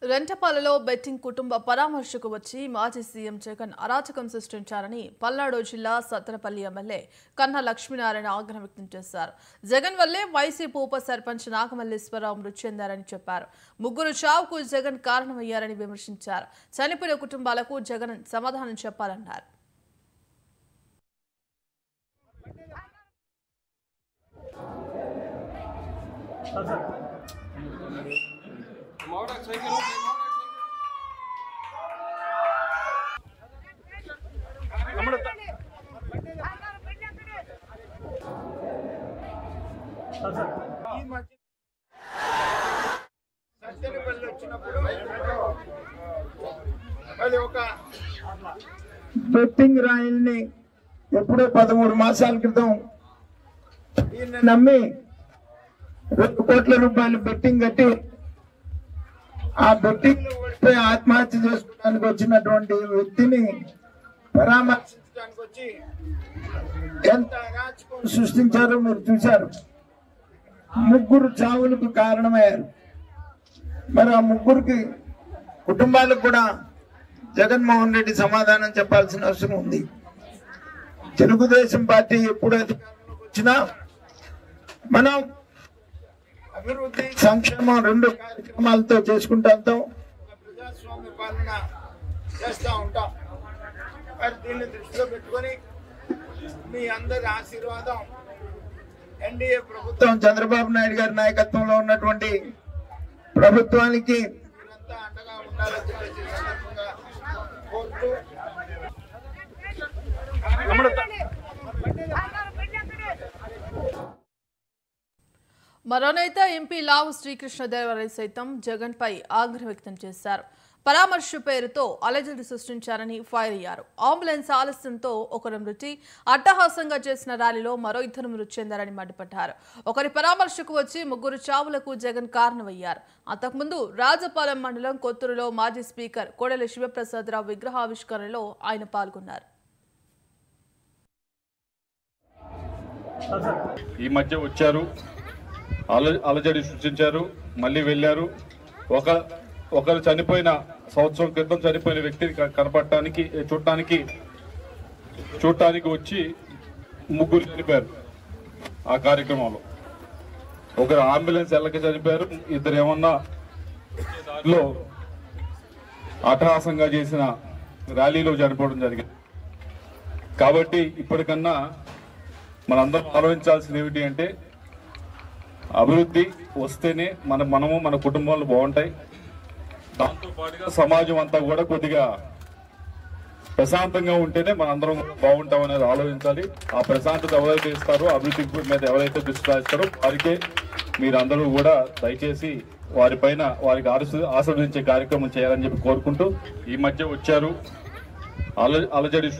రెంటపాలలో betting కుటుంబ పరామర్శకు వచ్చి మాజీ సీఎం జగన్ అరాచకం సృష్టించారని పల్నాడు జిల్లా సత్తెనపల్లి ఎమ్మెల్యే కన్నా లక్ష్మీనారాయణ ఆగ్రహం వ్యక్తం చేశారు. జగన్ వల్లే వైసీపీ ఉప సర్పంచ్ నాగమల్లేశ్వరరావు మృతి చెందారని చెప్పారు. ముగ్గురు చావుకు జగన్ కారణమయ్యారని విమర్శించారు. చనిపోయిన కుటుంబాలకు జగన్ సమాధానం చెప్పాలన్నారు. సత్తెనపల్లి వచ్చినప్పుడు అది ఒక బెట్టింగ్ రాయల్ని ఎప్పుడో 13 మాసాల క్రితం ఈయన నమ్మి 2 కోట్ల రూపాయలు బెట్టింగ్ కట్టి ఆ బెట్టింగ్ లో ఓడిపోయి ఆత్మహత్య చేసుకోవడానికి వచ్చినటువంటి వ్యక్తిని పరామర్శించడానికి వచ్చి ఎంత అరాచకం సృష్టించారో మీరు చూశారు. ముగ్గురు చావులకు కారణమయ్యారు. మరి ఆ ముగ్గురికి కుటుంబాలకు కూడా జగన్మోహన్ రెడ్డి సమాధానం చెప్పాల్సిన అవసరం ఉంది. తెలుగుదేశం పార్టీ ఎప్పుడు అధికారంలోకి వచ్చినా మనం అభివృద్ధి సంక్షేమం 2 కార్యక్రమాలతో చేసుకుంటూ వెళ్తాం. ప్రజాస్వామ్య పాలన చేస్తూ ఉంటాం. మరి దీన్ని దృష్టిలో పెట్టుకొని మీ అందరి ఆశీర్వాదం ఎన్డీఏ ప్రభుత్వం చంద్రబాబు నాయుడు గారి నాయకత్వంలో ఉన్నటువంటి ప్రభుత్వానికి మీరంతా అండగా ఉండాలని చెప్పేసి సందర్భంగా కోరుతూ మరోనైత ఎంపీ లావు శ్రీకృష్ణదేవరాయ సైతం జగన్ పై ఆగ్రహం వ్యక్తం చేశారు. పరామర్శ పేరుతో అలజడి సృష్టించారని ఫైర్ అయ్యారు. అంబులెన్స్ ఆలస్యంతో ఒకరు మృతి, అట్టహాసంగా చేసిన ర్యాలీలో మరో 2 మృతి చెందారని మండిపడ్డారు. ఒకరి పరామర్శకు వచ్చి ముగ్గురు చావులకు జగన్ కారణమయ్యారు. అంతకుముందు రాజపాలెం మండలం కొత్తూరులో మాజీ స్పీకర్ కోడెల శివప్రసాదరావు విగ్రహావిష్కరణలో ఆయన పాల్గొన్నారు. ఈ మధ్య వచ్చారు, అలజడి సృష్టించారు, మళ్ళీ వెళ్ళారు. ఒకరు చనిపోయిన సంవత్సరం క్రితం చనిపోయిన వ్యక్తిని కనపడటానికి చూడటానికి వచ్చి ముగ్గురు చనిపోయారు. ఆ కార్యక్రమంలో ఒకరు అంబులెన్స్ వెళ్ళక చనిపోయారు, 2 ఏమన్నా దారిలో అట్టహాసంగా చేసిన ర్యాలీలో చనిపోవడం జరిగింది. కాబట్టి ఇప్పటికన్నా మనందరం ఆలోచించాల్సింది ఏమిటి అంటే, అభివృద్ధి వస్తేనే మనము మన కుటుంబాలు బాగుంటాయి. దాంతో పాటుగా సమాజం అంతా కూడా కొద్దిగా ప్రశాంతంగా ఉంటేనే మనందరం బాగుంటాం అనేది ఆలోచించాలి. ఆ ప్రశాంతత ఎవరైతే ఇస్తారో, అభివృద్ధి మీద ఎవరైతే దృష్టి సారిస్తారో వారికే మీరందరూ కూడా దయచేసి వారికి ఆశీర్వదించే కార్యక్రమం చేయాలని చెప్పి కోరుకుంటూ, ఈ మధ్య వచ్చారు, అలజడి